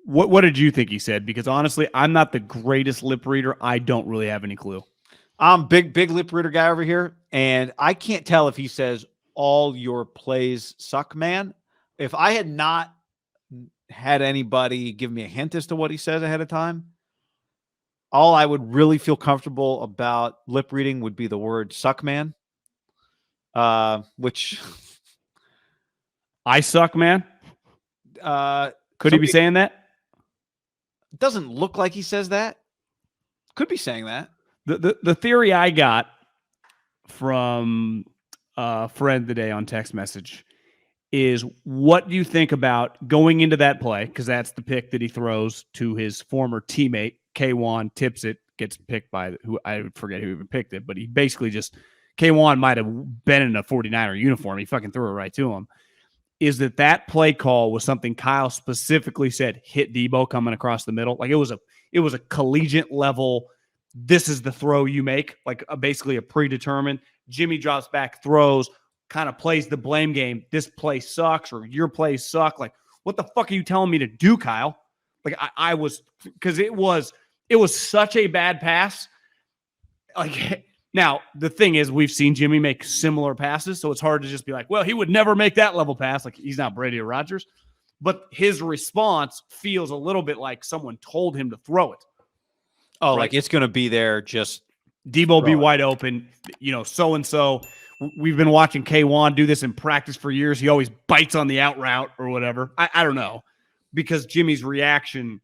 What did you think he said? Because honestly, I'm not the greatest lip reader. I don't really have any clue. I'm big lip reader guy over here, and I can't tell if he says all your plays suck, man. If I had not had anybody give me a hint as to what he says ahead of time, all I would really feel comfortable about lip reading would be the word suck, man. Which I suck, man. Could he be saying that? Doesn't look like he says that. Could be saying that. The theory I got from a friend today on text message is, what do you think about going into that play? Because that's the pick that he throws to his former teammate. K1 tips it, gets picked by who I forget who even picked it, but he basically just, K1 might have been in a 49er uniform. He fucking threw it right to him. Is that play call was something Kyle specifically said, hit Debo coming across the middle? Like it was a collegiate level. This is the throw you make, like basically a predetermined. Jimmy drops back, throws, kind of plays the blame game. This play sucks, or your plays suck. Like, what the fuck are you telling me to do, Kyle? Like I was, because it was such a bad pass. Like, now the thing is, we've seen Jimmy make similar passes, so it's hard to just be like, well, he would never make that level pass. Like, he's not Brady or Rodgers, but his response feels a little bit like someone told him to throw it. Oh, right? Like it's going to be there. Just Debo be wide open. So-and-so. We've been watching K1 do this in practice for years. He always bites on the out route or whatever. I don't know, because Jimmy's reaction,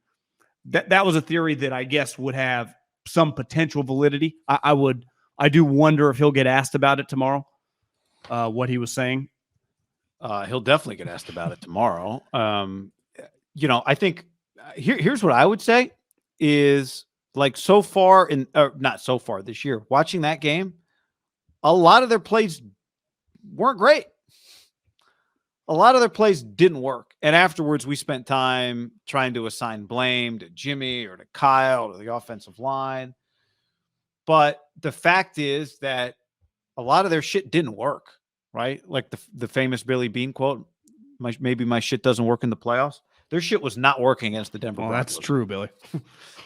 that was a theory that I guess would have some potential validity. I do wonder if he'll get asked about it tomorrow, what he was saying. He'll definitely get asked about it tomorrow. I think here's what I would say is, like, so far not so far this year, watching that game, a lot of their plays weren't great. A lot of their plays didn't work. And afterwards, we spent time trying to assign blame to Jimmy or to Kyle or the offensive line. But the fact is that a lot of their shit didn't work, right? Like the famous Billy Bean quote, maybe my shit doesn't work in the playoffs. Their shit was not working against the Denver Broncos. That's true, Billy.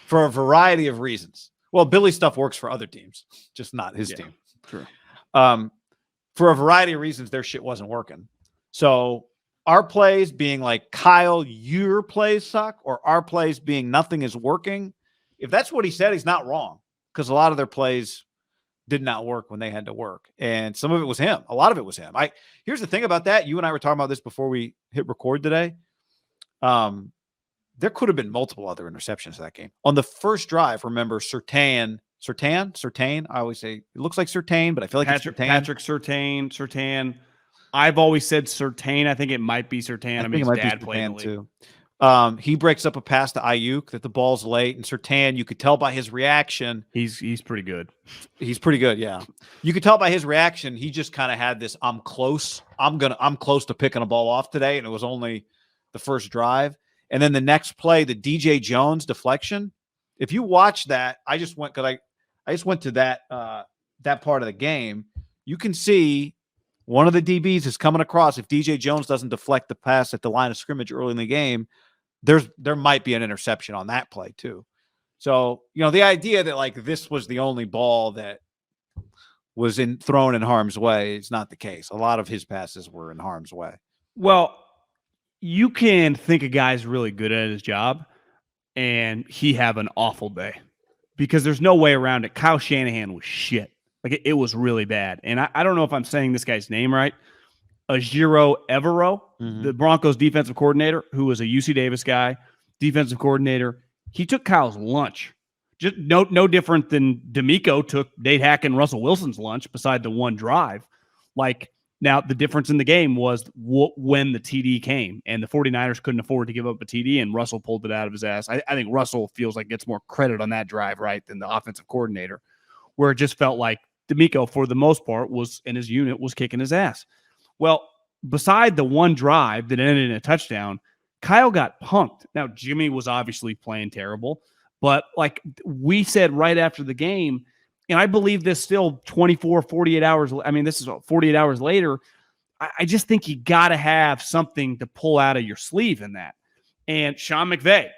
For a variety of reasons. Well, Billy's stuff works for other teams, just not his team. True. For a variety of reasons, their shit wasn't working. So our plays being like, Kyle, your plays suck, or our plays being nothing is working, if that's what he said, he's not wrong, because a lot of their plays did not work when they had to work. And some of it was him. A lot of it was him. Here's the thing about that. You and I were talking about this before we hit record today. There could have been multiple other interceptions in that game. On the first drive, remember, Surtain. I always say it looks like Surtain, but I feel like Patrick Surtain. I've always said Surtain. I think it might be Surtain. I mean, his dad played in the league. He breaks up a pass to Ayuk that the ball's late, and Surtain, you could tell by his reaction. He's pretty good. He's pretty good, yeah. You could tell by his reaction, he just kind of had this, I'm close to picking a ball off today, and it was only the first drive. And then the next play, the DJ Jones deflection. If you watch that, I just went to that part of the game. You can see one of the DBs is coming across. If DJ Jones doesn't deflect the pass at the line of scrimmage early in the game, there might be an interception on that play too. So, the idea that like this was the only ball that was thrown in harm's way is not the case. A lot of his passes were in harm's way. Well, you can think a guy's really good at his job and he have an awful day, because there's no way around it. Kyle Shanahan was shit. Like, it was really bad. And I don't know if I'm saying this guy's name right. Ejiro Evero, the Broncos defensive coordinator, who was a UC Davis guy, defensive coordinator, he took Kyle's lunch. Just no different than D'Amico took Nate Hack and Russell Wilson's lunch beside the one drive. Like, now the difference in the game was when the TD came, and the 49ers couldn't afford to give up a TD, and Russell pulled it out of his ass. I think Russell feels like gets more credit on that drive, right, than the offensive coordinator, where it just felt like D'Amico, for the most part, and his unit was kicking his ass. Well, beside the one drive that ended in a touchdown, Kyle got punked. Now, Jimmy was obviously playing terrible, but like we said right after the game, and I believe this still 48 hours. I mean, this is 48 hours later. I just think you got to have something to pull out of your sleeve in that. And Sean McVay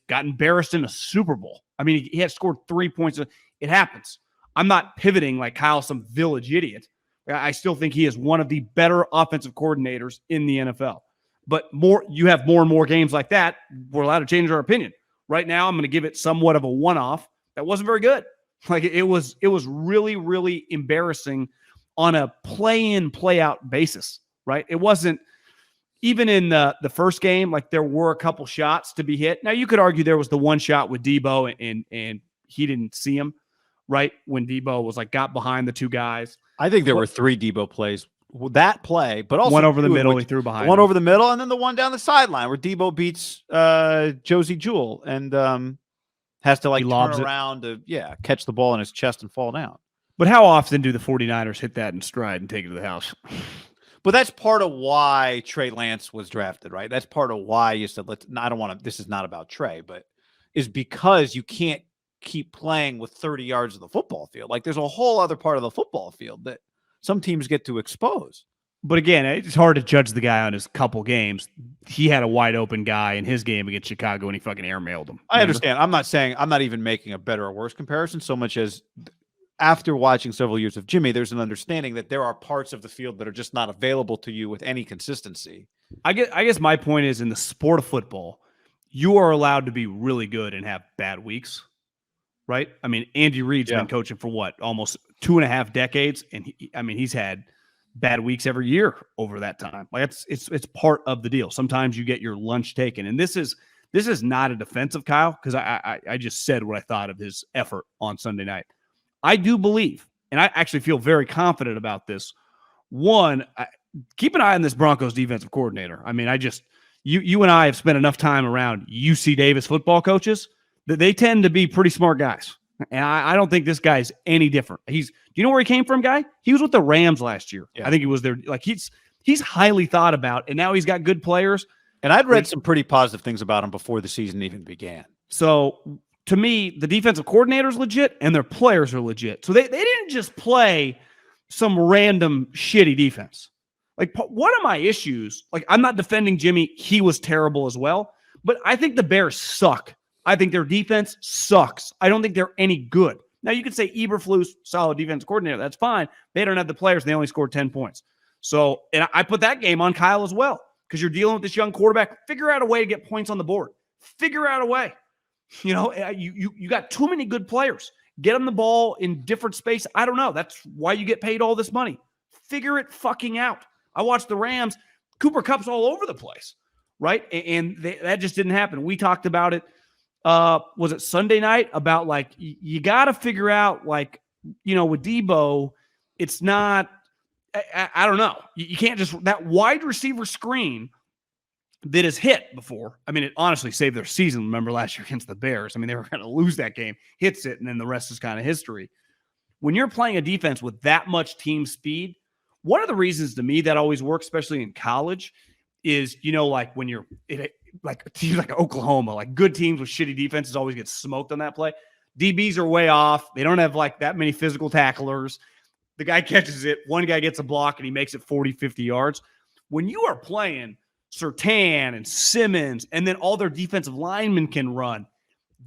got embarrassed in a Super Bowl. I mean, he had scored 3 points. It happens. I'm not pivoting like Kyle, some village idiot. I still think he is one of the better offensive coordinators in the NFL. But you have more and more games like that. We're allowed to change our opinion. Right now, I'm going to give it somewhat of a one-off. That wasn't very good. Like it was really, really embarrassing on a play-in, play-out basis, right? It wasn't even in the first game. Like there were a couple shots to be hit. Now you could argue there was the one shot with Debo and he didn't see him, right? When Debo was like got behind the two guys. I think there were 3 Debo plays. That play, but also one over the middle, he threw behind. One over the middle, and then the one down the sideline where Debo beats Josie Jewell and has to like turn around to catch the ball in his chest and fall down. But how often do the 49ers hit that in stride and take it to the house? But that's part of why Trey Lance was drafted, right? That's part of why you said, I don't want to, this is not about Trey, but is because you can't keep playing with 30 yards of the football field. Like there's a whole other part of the football field that some teams get to expose. But again, it's hard to judge the guy on his couple games. He had a wide open guy in his game against Chicago and he fucking airmailed him. I understand. I'm not even making a better or worse comparison so much as after watching several years of Jimmy, there's an understanding that there are parts of the field that are just not available to you with any consistency. I guess my point is in the sport of football, you are allowed to be really good and have bad weeks, right? I mean, Andy Reid's been coaching for what, almost 2.5 decades, and he's had bad weeks every year over that time. Like it's part of the deal. Sometimes you get your lunch taken, and this is not a defensive Kyle because I just said what I thought of his effort on Sunday night. I do believe, and I actually feel very confident about this. One, keep an eye on this Broncos defensive coordinator. I mean, you and I have spent enough time around UC Davis football coaches that they tend to be pretty smart guys. And I don't think this guy's any different. Do you know where he came from, guy? He was with the Rams last year. Yeah. I think he was there. Like he's highly thought about, and now he's got good players. And I'd read some pretty positive things about him before the season even began. So to me, the defensive coordinator is legit, and their players are legit. So they didn't just play some random shitty defense. Like one of my issues, like I'm not defending Jimmy. He was terrible as well. But I think the Bears suck. I think their defense sucks. I don't think they're any good. Now, you could say Eberflus, solid defense coordinator. That's fine. They don't have the players. They only scored 10 points. So, and I put that game on Kyle as well because you're dealing with this young quarterback. Figure out a way to get points on the board. Figure out a way. You know, you got too many good players. Get them the ball in different space. I don't know. That's why you get paid all this money. Figure it fucking out. I watched the Rams. Cooper Kupp's all over the place, right? And that just didn't happen. We talked about it. Was it Sunday night about like, you got to figure out like, you know, with Debo, it's not, I don't know. You can't just, that wide receiver screen that has hit before. I mean, it honestly saved their season. Remember last year against the Bears? I mean, they were going to lose that game, hits it, and then the rest is kind of history. When you're playing a defense with that much team speed, one of the reasons to me that always works, especially in college, is, you know, like when you're like teams like Oklahoma, like good teams with shitty defenses always get smoked on that play. DBs are way off. They don't have like that many physical tacklers. The guy catches it. One guy gets a block and he makes it 40, 50 yards. When you are playing Surtain and Simmons and then all their defensive linemen can run,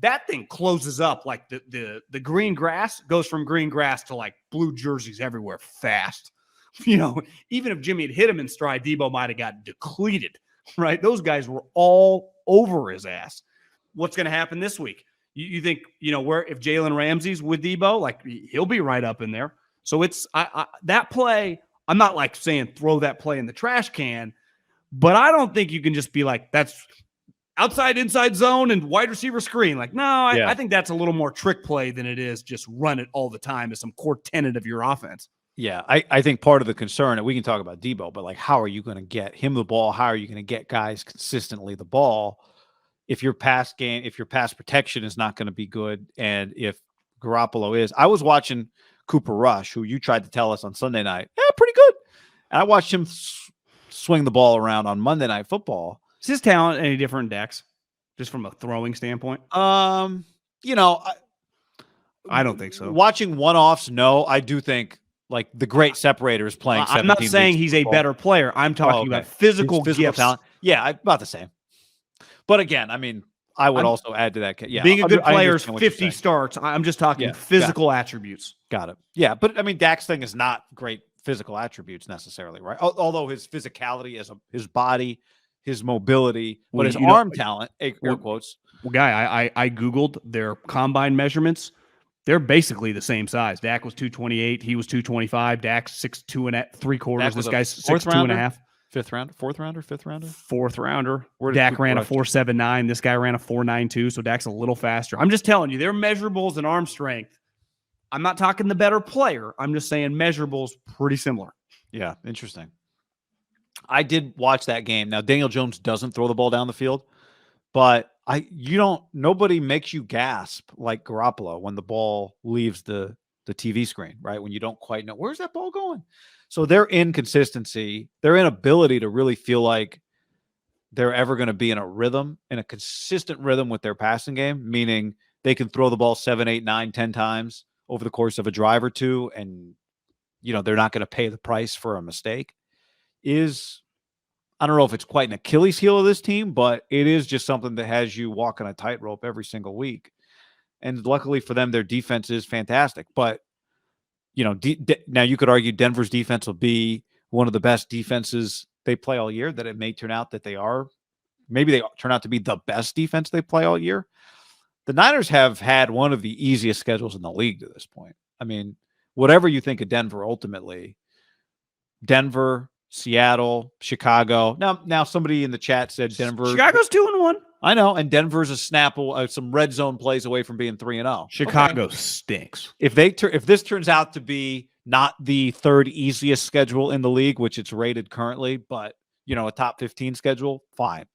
that thing closes up like the green grass goes from green grass to like blue jerseys everywhere fast. You know, even if Jimmy had hit him in stride, Debo might have got depleted. Right? Those guys were all over his ass. What's going to happen this week? You think, you know, where if Jalen Ramsey's with Debo, like he'll be right up in there. So it's that play. I'm not like saying throw that play in the trash can, but I don't think you can just be like, that's outside, inside zone and wide receiver screen. Like, no, I think that's a little more trick play than it is just run it all the time as some core tenet of your offense. Yeah, I think part of the concern, and we can talk about Debo, but like, how are you going to get him the ball? How are you going to get guys consistently the ball if your pass protection is not going to be good? And if Garoppolo is, I was watching Cooper Rush, who you tried to tell us on Sunday night, pretty good. And I watched him swing the ball around on Monday Night Football. Is his talent any different in Dex, just from a throwing standpoint? You know, I don't think so. Watching one-offs, no, I do think. Like the great separator is playing. I'm not saying he's a better player. I'm talking about physical gifts. Talent. Yeah, about the same. But again, I mean, I would also add to that. Yeah, being a good I player is understand what you're 50 saying. starts. I'm just talking Yeah, physical attributes. Got it. Yeah, but I mean, Dak's thing is not great physical attributes necessarily, right? Although his physicality, his body, his mobility, but his arm talent, air quotes. Well, guy, I Googled their combine measurements. They're basically the same size. Dak was 228. He was 225. Dak's 6'2 and 3/4. This guy's 6'2 and a half. Fifth rounder, fourth rounder. Fourth rounder. Dak ran a 4.79. This guy ran a 4.92. So Dak's a little faster. I'm just telling you, their measurables and arm strength. I'm not talking the better player. I'm just saying measurables pretty similar. Yeah, interesting. I did watch that game. Now, Daniel Jones doesn't throw the ball down the field, but nobody makes you gasp like Garoppolo when the ball leaves the TV screen, right? When you don't quite know, where's that ball going? So their inconsistency, their inability to really feel like they're ever going to be in a consistent rhythm with their passing game, meaning they can throw the ball 7, 8, 9, 10 times over the course of a drive or two, and they're not going to pay the price for a mistake, is, I don't know if it's quite an Achilles heel of this team, but it is just something that has you walking a tightrope every single week. And luckily for them, their defense is fantastic. But, now you could argue Denver's defense will be one of the best defenses they play all year, that it may turn out that they are. Maybe they turn out to be the best defense they play all year. The Niners have had one of the easiest schedules in the league to this point. I mean, whatever you think of Denver, ultimately, Denver, Seattle, Chicago. Now somebody in the chat said Denver. Chicago's 2-1. I know, and Denver's a snapple, some red zone plays away from being 3-0. Chicago stinks. If this turns out to be not the third easiest schedule in the league, which it's rated currently, but a top 15 schedule, fine.